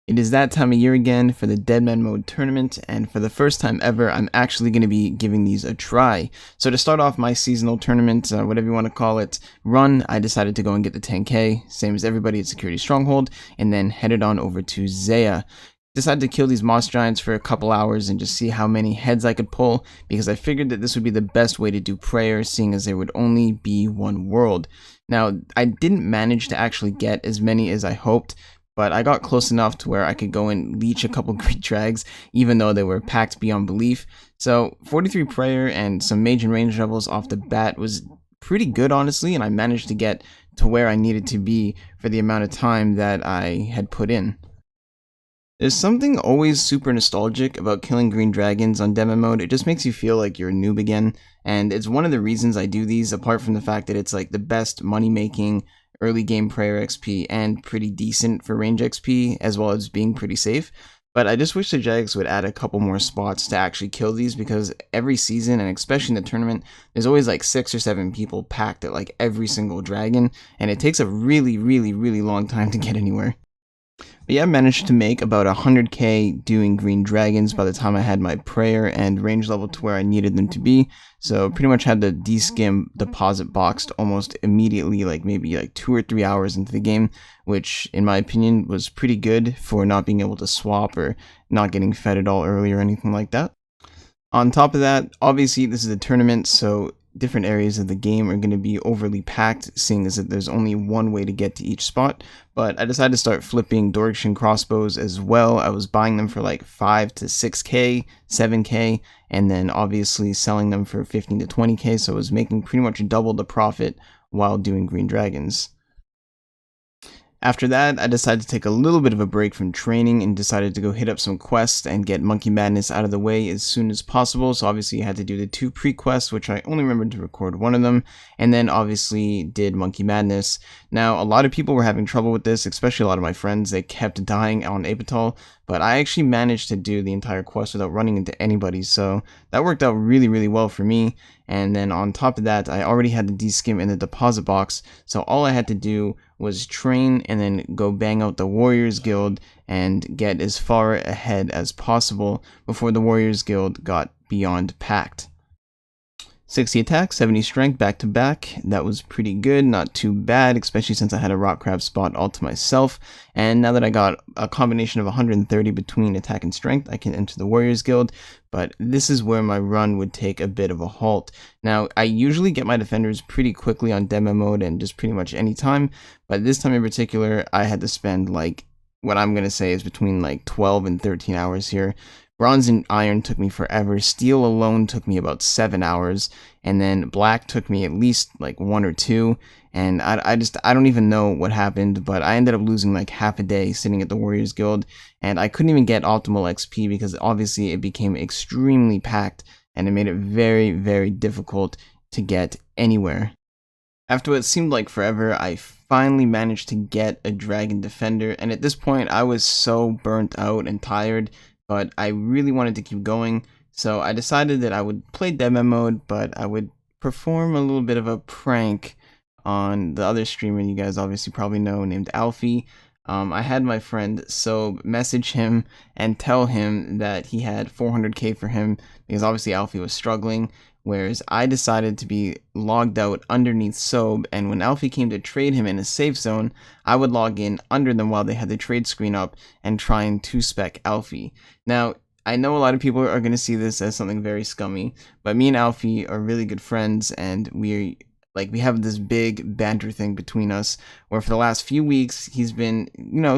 It is that time of year again for the Deadman Mode tournament, and for the first time ever, I'm actually going to be giving these a try. So to start off my seasonal tournament, whatever you want to call it, run, I decided to go and get the 10k, same as everybody at Security Stronghold, and then headed on over to Zaya. Decided to kill these moss giants for a couple hours and just see how many heads I could pull, because I figured that this would be the best way to do prayer, seeing as there would only be one world. Now, I didn't manage to actually get as many as I hoped, but I got close enough to where I could go and leech a couple Greek drags, even though they were packed beyond belief. So 43 prayer and some mage and range levels off the bat was pretty good, honestly, and I managed to get to where I needed to be for the amount of time that I had put in. There's something always super nostalgic about killing green dragons on demo mode. It just makes you feel like you're a noob again, and it's one of the reasons I do these, apart from the fact that it's like the best money making early game prayer XP and pretty decent for range XP, as well as being pretty safe. But I just wish the Jags would add a couple more spots to actually kill these, because every season, and especially in the tournament, there's always like 6 or 7 people packed at like every single dragon, and it takes a really long time to get anywhere. But yeah, I managed to make about 100k doing green dragons by the time I had my prayer and range level to where I needed them to be. So pretty much had the deskim deposit boxed almost immediately, like maybe like 2 or 3 hours into the game, which in my opinion was pretty good for not being able to swap or not getting fed at all early or anything like that. On top of that, obviously this is a tournament, so different areas of the game are going to be overly packed, seeing as that there's only one way to get to each spot. But I decided to start flipping Dorkshin crossbows as well. I was buying them for like 5 to 6k, 7k, and then obviously selling them for 15 to 20k, so I was making pretty much double the profit while doing green dragons. After that, I decided to take a little bit of a break from training and decided to go hit up some quests and get Monkey Madness out of the way as soon as possible. So obviously I had to do the 2 pre-quests, which I only remembered to record one of them, and then obviously did Monkey Madness. Now, a lot of people were having trouble with this, especially a lot of my friends. They kept dying on Apatol, but I actually managed to do the entire quest without running into anybody, so that worked out really well for me. And then on top of that, I already had the deskim in the deposit box, so all I had to do was train and then go bang out the Warriors Guild and get as far ahead as possible before the Warriors Guild got beyond packed. 60 attack, 70 strength back to back. That was pretty good, not too bad, especially since I had a rock crab spot all to myself. And now that I got a combination of 130 between attack and strength, I can enter the Warriors Guild. But this is where my run would take a bit of a halt. Now, I usually get my defenders pretty quickly on demo mode and just pretty much any time, but this time in particular, I had to spend like what I'm going to say is between like 12 and 13 hours here. Bronze and iron took me forever, steel alone took me about 7 hours, and then black took me at least like 1 or 2, and I don't even know what happened, but I ended up losing like half a day sitting at the Warriors Guild, and I couldn't even get optimal XP because obviously it became extremely packed, and it made it very difficult to get anywhere. After what seemed like forever, I finally managed to get a Dragon Defender, and at this point I was so burnt out and tired, but I really wanted to keep going, so I decided that I would play demo mode, but I would perform a little bit of a prank on the other streamer you guys obviously probably know, named Alfie. I had my friend Sob message him and tell him that he had 400k for him, because obviously Alfie was struggling, whereas I decided to be logged out underneath Sob, and when Alfie came to trade him in a safe zone, I would log in under them while they had the trade screen up and try and 2-spec Alfie. Now, I know a lot of people are going to see this as something very scummy, but me and Alfie are really good friends, and we have this big banter thing between us, where for the last few weeks, he's been,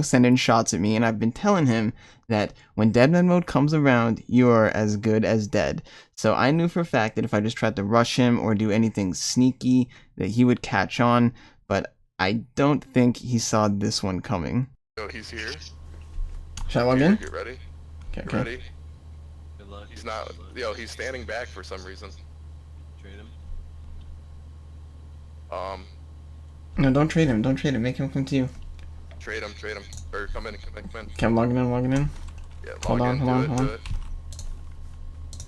sending shots at me, and I've been telling him that when Deadman mode comes around, you are as good as dead. So I knew for a fact that if I just tried to rush him or do anything sneaky, that he would catch on, but I don't think he saw this one coming. Yo, he's here. Should I log in? Get ready. Okay. Ready? Good luck. He's not. Yo, he's standing back for some reason. Trade him. No, don't trade him. Make him come to you. Trade him. Or come in. Okay, I'm logging in. Yeah, Hold on. Do it.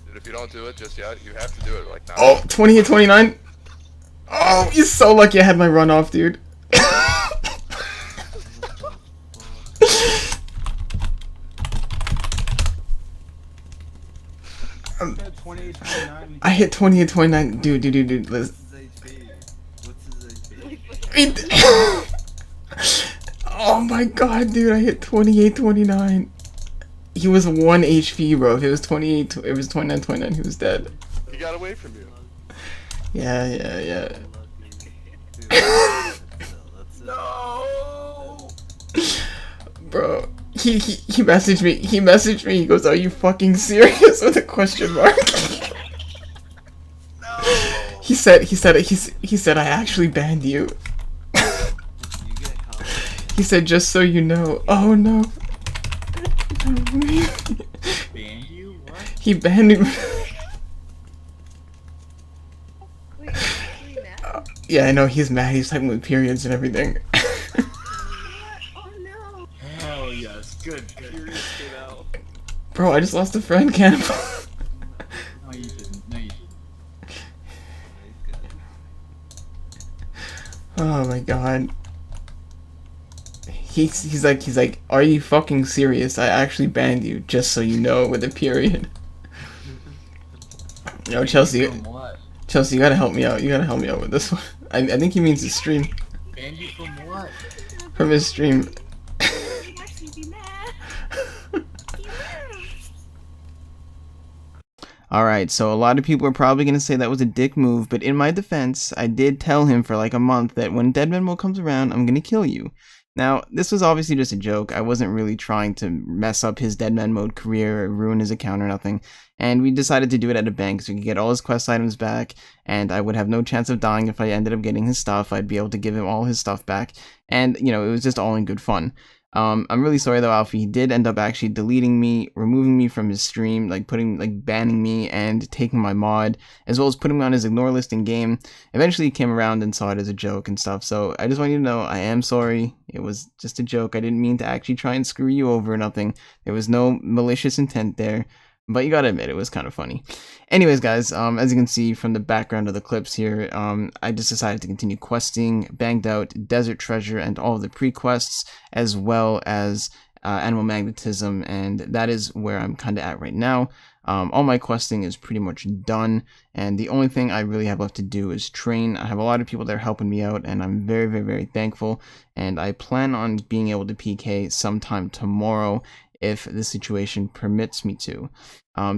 Dude, if you don't do it just yet, you have to do it like now. Oh, 20 and 29. Oh, you're so lucky I had my run off, dude. said 28, 29. I hit 28, 29. Dude. Listen. What's his HP? What's his HP? Oh my god, dude, I hit 28, 29. He was 1 HP, bro. If it was 28, it was 29, 29, he was dead. He got away from you. Yeah. No! Bro, he messaged me. He goes, "Are you fucking serious?" with a question mark. No! He said, "I actually banned you." You get help. He said, "Just so you know." Oh no. Ban you? What? He banned me. Wait, are you mad? Yeah, I know, he's mad. He's typing with periods and everything. Oh no! Hell yes. Good. Furious came out. Bro, I just lost a friend, Camp. No, you didn't. No, you didn't. He's good. Oh my god. He's like, "Are you fucking serious? I actually banned you, just so you know," with a period. Yo, Chelsea, From what? you gotta help me out. You gotta help me out with this one. I think he means his stream. Ban you from what? From his stream. Actually be mad. Alright, so a lot of people are probably gonna say that was a dick move, but in my defense, I did tell him for like a month that when Deadman Mode comes around, I'm gonna kill you. Now, this was obviously just a joke. I wasn't really trying to mess up his Deadman Mode career or ruin his account or nothing. And we decided to do it at a bank so we could get all his quest items back, and I would have no chance of dying if I ended up getting his stuff. I'd be able to give him all his stuff back, and, you know, it was just all in good fun. I'm really sorry though, Alfie. He did end up actually deleting me, removing me from his stream, like banning me and taking my mod, as well as putting me on his ignore list in game. Eventually he came around and saw it as a joke and stuff, so I just want you to know I am sorry. It was just a joke. I didn't mean to actually try and screw you over or nothing. There was no malicious intent there. But you gotta admit, it was kind of funny. Anyways, guys, as you can see from the background of the clips here, I just decided to continue questing, banged out Desert Treasure and all of the pre-quests, as well as Animal Magnetism, and that is where I'm kind of at right now. All my questing is pretty much done, and the only thing I really have left to do is train. I have a lot of people that are helping me out, and I'm very thankful, and I plan on being able to PK sometime tomorrow, if the situation permits me to.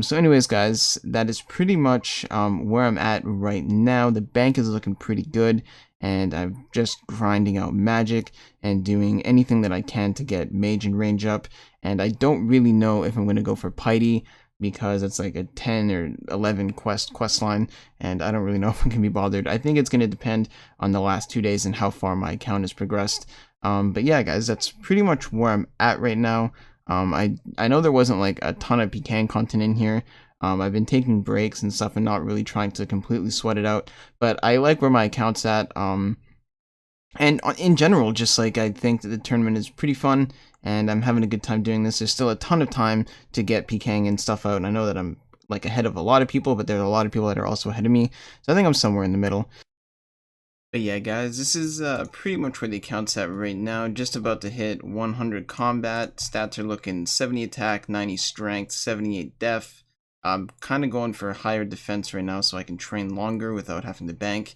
So anyways, guys, that is pretty much where I'm at right now. The bank is looking pretty good, and I'm just grinding out magic and doing anything that I can to get mage and range up, and I don't really know if I'm going to go for Piety, because it's like a 10 or 11 quest line, and I don't really know if I can be bothered. I think it's going to depend on the last 2 days and how far my account has progressed. But yeah, guys, that's pretty much where I'm at right now. I know there wasn't like a ton of PKing content in here. I've been taking breaks and stuff and not really trying to completely sweat it out, but I like where my account's at. And in general, just like, I think that the tournament is pretty fun, and I'm having a good time doing this. There's still a ton of time to get PKing and stuff out, and I know that I'm like ahead of a lot of people, but there's a lot of people that are also ahead of me, so I think I'm somewhere in the middle. But yeah, guys, this is pretty much where the account's at right now. Just about to hit 100 combat. Stats are looking 70 attack, 90 strength, 78 def. I'm kind of going for higher defense right now so I can train longer without having to bank.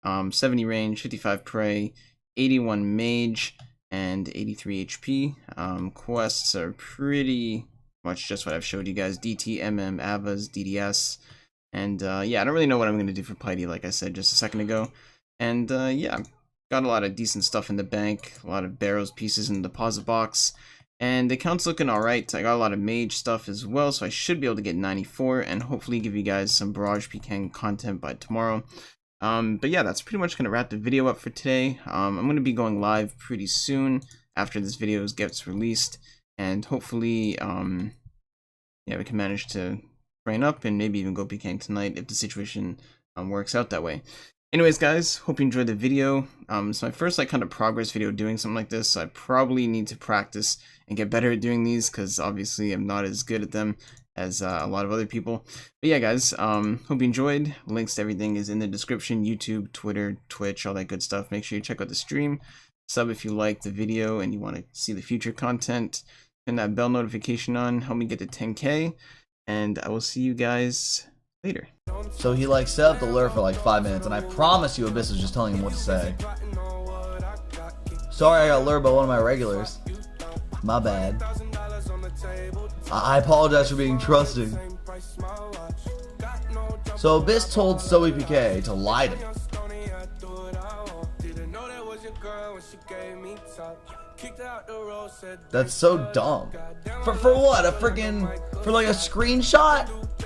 70 range, 55 prey, 81 mage, and 83 HP. Quests are pretty much just what I've showed you guys. DT, MM, AVAs, DDS. And yeah, I don't really know what I'm going to do for Piety, like I said just a second ago. And yeah, got a lot of decent stuff in the bank, a lot of barrels pieces in the deposit box, and the account's looking alright. I got a lot of mage stuff as well, so I should be able to get 94 and hopefully give you guys some Barrage PKing content by tomorrow. But yeah, that's pretty much going to wrap the video up for today. I'm going to be going live pretty soon after this video gets released, and hopefully yeah, we can manage to train up and maybe even go PKing tonight if the situation works out that way. Anyways, guys, hope you enjoyed the video. It's my first like kind of progress video doing something like this, so I probably need to practice and get better at doing these, because obviously I'm not as good at them as a lot of other people. But yeah, guys, hope you enjoyed. Links to everything is in the description: YouTube, Twitter, Twitch, all that good stuff. Make sure you check out the stream. Sub if you like the video and you want to see the future content. Turn that bell notification on. Help me get to 10K. and I will see you guys later. So he like set up the lure for like 5 minutes, and I promise you Abyss was just telling him what to say. Sorry I got lured by one of my regulars. My bad. I apologize for being trusting. So Abyss told Zoe PK to lie to me. That's so dumb. For what? For like a screenshot?